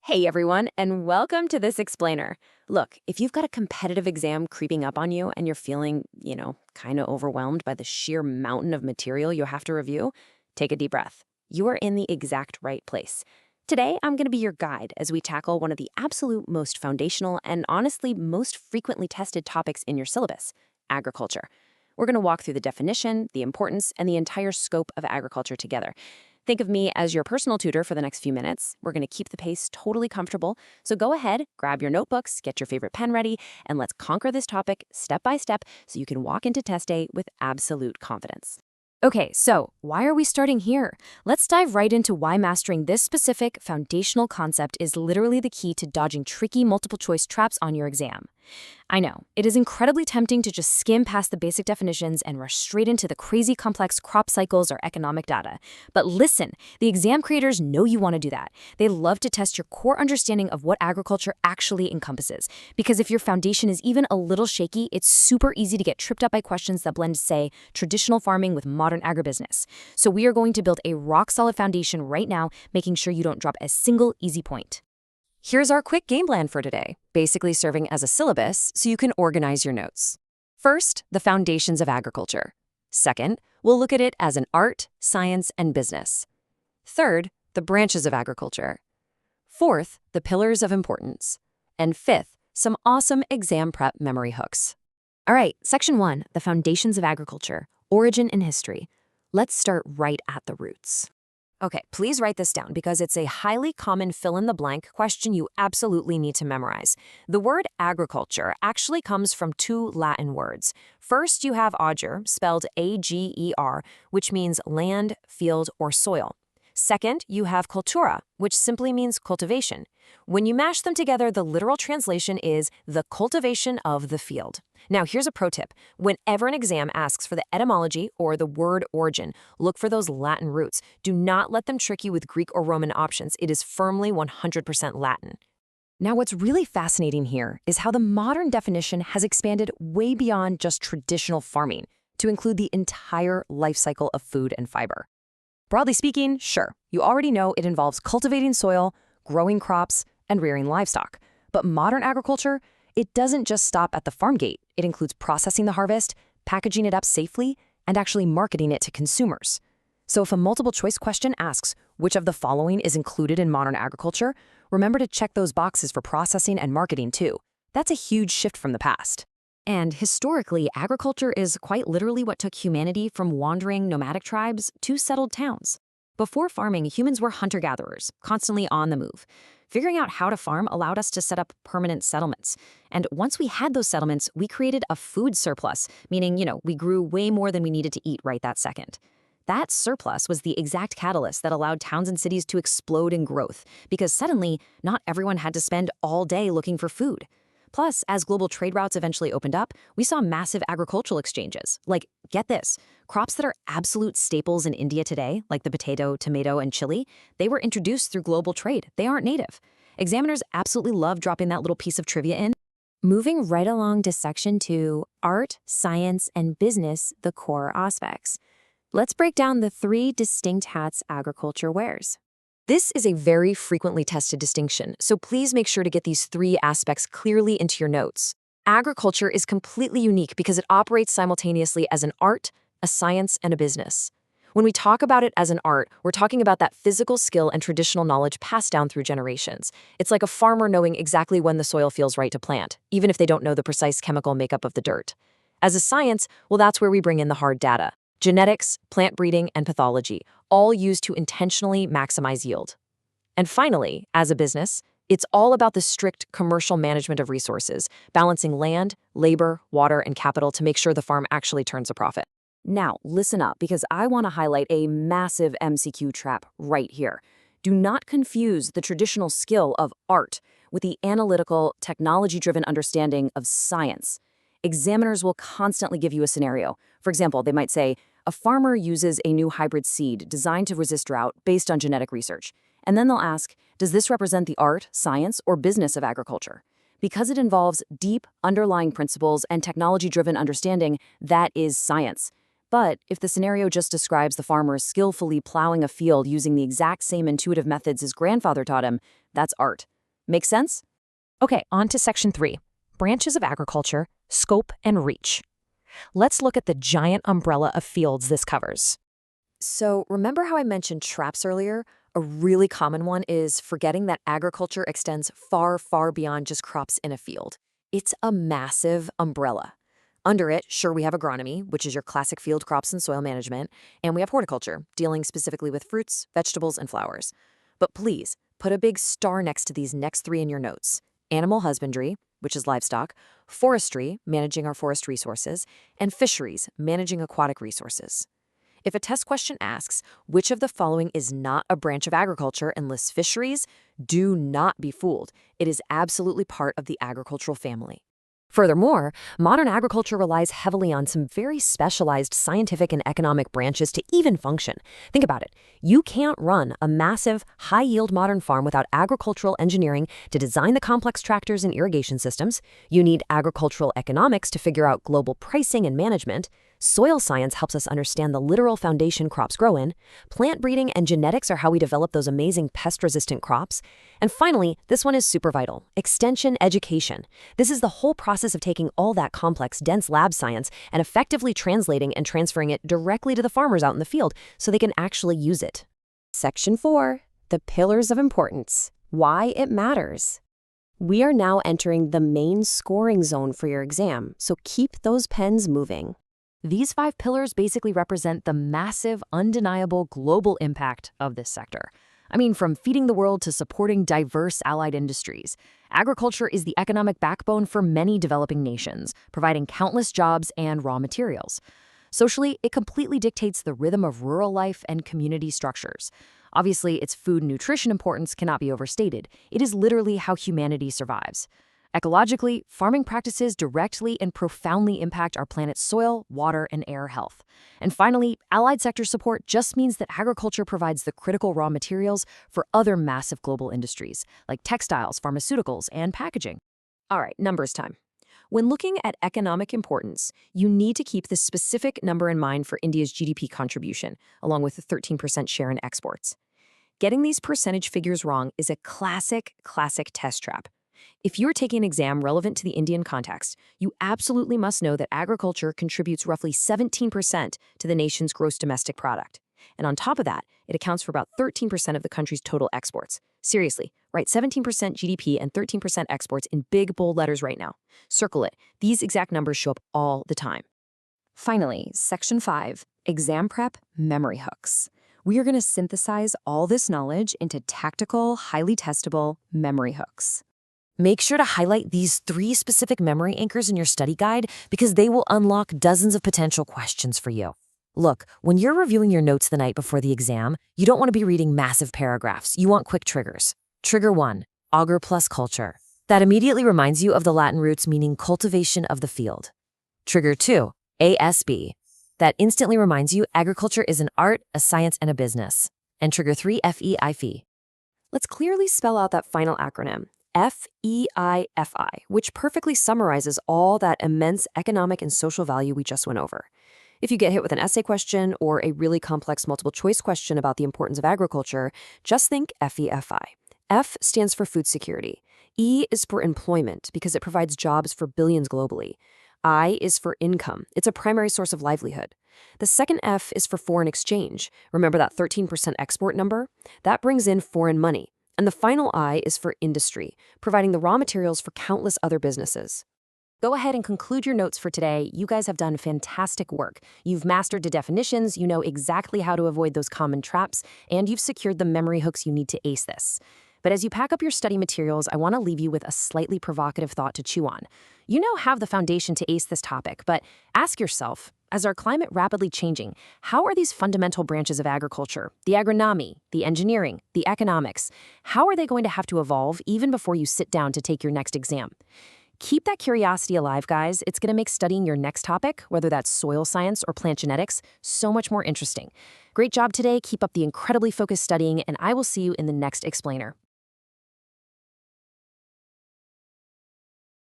Hey everyone, and welcome to this explainer. Look, if you've got a competitive exam creeping up on you and you're feeling, kind of overwhelmed by the sheer mountain of material you have to review, take a deep breath. You are in the exact right place. Today, I'm going to be your guide as we tackle one of the absolute most foundational and honestly most frequently tested topics in your syllabus, agriculture. We're going to walk through the definition, the importance, and the entire scope of agriculture together. Think of me as your personal tutor for the next few minutes. We're going to keep the pace totally comfortable. So go ahead, grab your notebooks, get your favorite pen ready, and let's conquer this topic step by step so you can walk into test day with absolute confidence. Okay, so why are we starting here? Let's dive right into why mastering this specific foundational concept is literally the key to dodging tricky multiple choice traps on your exam. I know, it is incredibly tempting to just skim past the basic definitions and rush straight into the crazy complex crop cycles or economic data. But listen, the exam creators know you want to do that. They love to test your core understanding of what agriculture actually encompasses. Because if your foundation is even a little shaky, it's super easy to get tripped up by questions that blend, say, traditional farming with modern agribusiness. So we are going to build a rock-solid foundation right now, making sure you don't drop a single easy point. Here's our quick game plan for today, basically serving as a syllabus so you can organize your notes. First, the foundations of agriculture. Second, we'll look at it as an art, science, and business. Third, the branches of agriculture. Fourth, the pillars of importance. And fifth, some awesome exam prep memory hooks. All right, section 1, the foundations of agriculture, origin and history. Let's start right at the roots. Okay, please write this down because it's a highly common fill-in-the-blank question you absolutely need to memorize. The word agriculture actually comes from two Latin words. First, you have Ager, spelled A-G-E-R, which means land, field, or soil. Second, you have Cultura, which simply means cultivation. When you mash them together, the literal translation is the cultivation of the field. Now, here's a pro tip. Whenever an exam asks for the etymology or the word origin, look for those Latin roots. Do not let them trick you with Greek or Roman options. It is firmly 100% Latin. Now, what's really fascinating here is how the modern definition has expanded way beyond just traditional farming to include the entire life cycle of food and fiber. Broadly speaking, sure, you already know it involves cultivating soil, growing crops, and rearing livestock. But modern agriculture, it doesn't just stop at the farm gate. It includes processing the harvest, packaging it up safely, and actually marketing it to consumers. So if a multiple choice question asks which of the following is included in modern agriculture, remember to check those boxes for processing and marketing too. That's a huge shift from the past. And historically, agriculture is quite literally what took humanity from wandering nomadic tribes to settled towns. Before farming, humans were hunter-gatherers, constantly on the move. Figuring out how to farm allowed us to set up permanent settlements. And once we had those settlements, we created a food surplus, meaning, we grew way more than we needed to eat right that second. That surplus was the exact catalyst that allowed towns and cities to explode in growth, because suddenly, not everyone had to spend all day looking for food. Plus, as global trade routes eventually opened up, we saw massive agricultural exchanges. Like, get this, crops that are absolute staples in India today, like the potato, tomato, and chili, they were introduced through global trade. They aren't native. Examiners absolutely love dropping that little piece of trivia in. Moving right along to section 2, art, science, and business, the core aspects. Let's break down the 3 distinct hats agriculture wears. This is a very frequently tested distinction, so please make sure to get these 3 aspects clearly into your notes. Agriculture is completely unique because it operates simultaneously as an art, a science, and a business. When we talk about it as an art, we're talking about that physical skill and traditional knowledge passed down through generations. It's like a farmer knowing exactly when the soil feels right to plant, even if they don't know the precise chemical makeup of the dirt. As a science, well, that's where we bring in the hard data. Genetics, plant breeding, and pathology, all used to intentionally maximize yield. And finally, as a business, it's all about the strict commercial management of resources, balancing land, labor, water, and capital to make sure the farm actually turns a profit. Now, listen up, because I want to highlight a massive MCQ trap right here. Do not confuse the traditional skill of art with the analytical, technology-driven understanding of science. Examiners will constantly give you a scenario. For example, they might say, a farmer uses a new hybrid seed designed to resist drought based on genetic research. And then they'll ask, does this represent the art, science, or business of agriculture? Because it involves deep, underlying principles and technology-driven understanding, that is science. But if the scenario just describes the farmer skillfully plowing a field using the exact same intuitive methods his grandfather taught him, that's art. Make sense? Okay, on to Section 3, Branches of Agriculture, Scope and Reach. Let's look at the giant umbrella of fields this covers. So remember how I mentioned traps earlier? A really common one is forgetting that agriculture extends far, far beyond just crops in a field. It's a massive umbrella. Under it, sure, we have agronomy, which is your classic field crops and soil management, and we have horticulture, dealing specifically with fruits, vegetables, and flowers. But please, put a big star next to these next three in your notes. Animal husbandry, which is livestock, forestry, managing our forest resources, and fisheries, managing aquatic resources. If a test question asks, which of the following is not a branch of agriculture and lists fisheries, do not be fooled. It is absolutely part of the agricultural family. Furthermore, modern agriculture relies heavily on some very specialized scientific and economic branches to even function. Think about it. You can't run a massive, high-yield modern farm without agricultural engineering to design the complex tractors and irrigation systems. You need agricultural economics to figure out global pricing and management. Soil science helps us understand the literal foundation crops grow in. Plant breeding and genetics are how we develop those amazing pest-resistant crops. And finally, this one is super vital, extension education. This is the whole process of taking all that complex, dense lab science and effectively translating and transferring it directly to the farmers out in the field so they can actually use it. Section 4, the pillars of importance. Why it matters. We are now entering the main scoring zone for your exam, so keep those pens moving. These 5 pillars basically represent the massive, undeniable global impact of this sector. I mean, from feeding the world to supporting diverse allied industries, agriculture is the economic backbone for many developing nations, providing countless jobs and raw materials. Socially, it completely dictates the rhythm of rural life and community structures. Obviously, its food and nutrition importance cannot be overstated. It is literally how humanity survives. Ecologically, farming practices directly and profoundly impact our planet's soil, water, and air health. And finally, allied sector support just means that agriculture provides the critical raw materials for other massive global industries, like textiles, pharmaceuticals, and packaging. All right, numbers time. When looking at economic importance, you need to keep this specific number in mind for India's GDP contribution, along with the 13% share in exports. Getting these percentage figures wrong is a classic test trap. If you're taking an exam relevant to the Indian context, you absolutely must know that agriculture contributes roughly 17% to the nation's gross domestic product. And on top of that, it accounts for about 13% of the country's total exports. Seriously, write 17% GDP and 13% exports in big, bold letters right now. Circle it. These exact numbers show up all the time. Finally, Section 5, Exam Prep Memory Hooks. We are going to synthesize all this knowledge into tactical, highly testable memory hooks. Make sure to highlight these 3 specific memory anchors in your study guide because they will unlock dozens of potential questions for you. Look, when you're reviewing your notes the night before the exam, you don't want to be reading massive paragraphs. You want quick triggers. Trigger 1, Ager plus culture. That immediately reminds you of the Latin roots meaning cultivation of the field. Trigger 2, ASB. That instantly reminds you agriculture is an art, a science, and a business. And trigger 3, FEIFI. Let's clearly spell out that final acronym. FEIFI, which perfectly summarizes all that immense economic and social value we just went over. If you get hit with an essay question or a really complex multiple choice question about the importance of agriculture, just think FEIFI. F stands for food security. E is for employment because it provides jobs for billions globally. I is for income. It's a primary source of livelihood. The second F is for foreign exchange. Remember that 13% export number? That brings in foreign money. And the final I is for industry, providing the raw materials for countless other businesses. Go ahead and conclude your notes for today. You guys have done fantastic work. You've mastered the definitions, you know exactly how to avoid those common traps, and you've secured the memory hooks you need to ace this. But as you pack up your study materials, I want to leave you with a slightly provocative thought to chew on. You now have the foundation to ace this topic, but ask yourself, as our climate rapidly changing, how are these fundamental branches of agriculture, the agronomy, the engineering, the economics, how are they going to have to evolve even before you sit down to take your next exam? Keep that curiosity alive, guys. It's going to make studying your next topic, whether that's soil science or plant genetics, so much more interesting. Great job today. Keep up the incredibly focused studying, and I will see you in the next explainer.